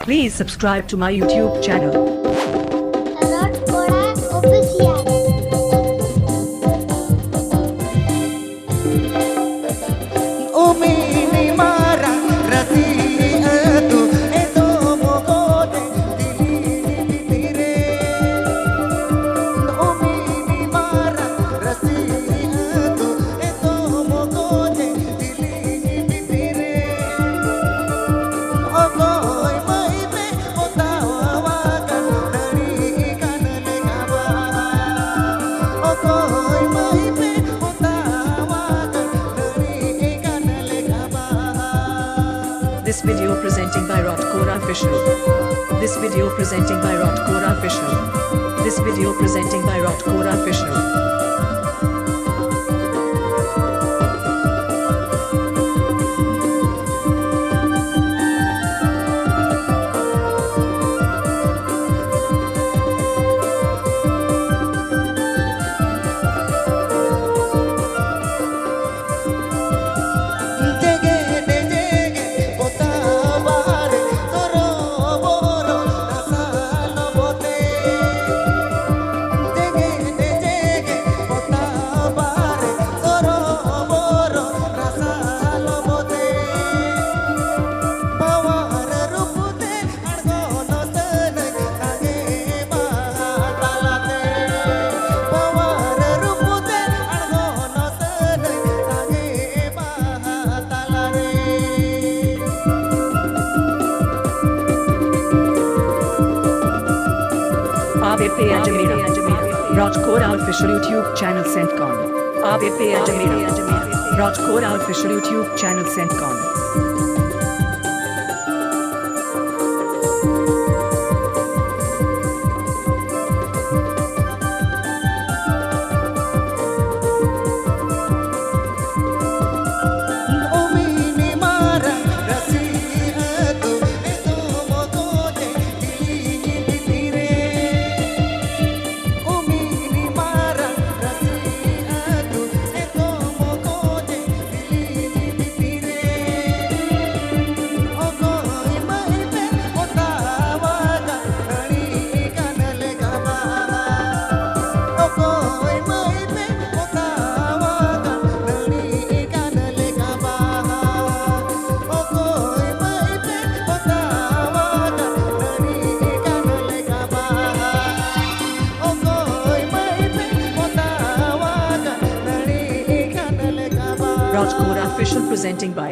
Please subscribe to my YouTube channel. KORA official. This video presenting by KORA official. This video presenting by KORA official. This video presenting by KORA official. KORA official YouTube channel 𝙍𝙊𝙏 KORA official YouTube channel 𝙍𝙬 KORA official presenting by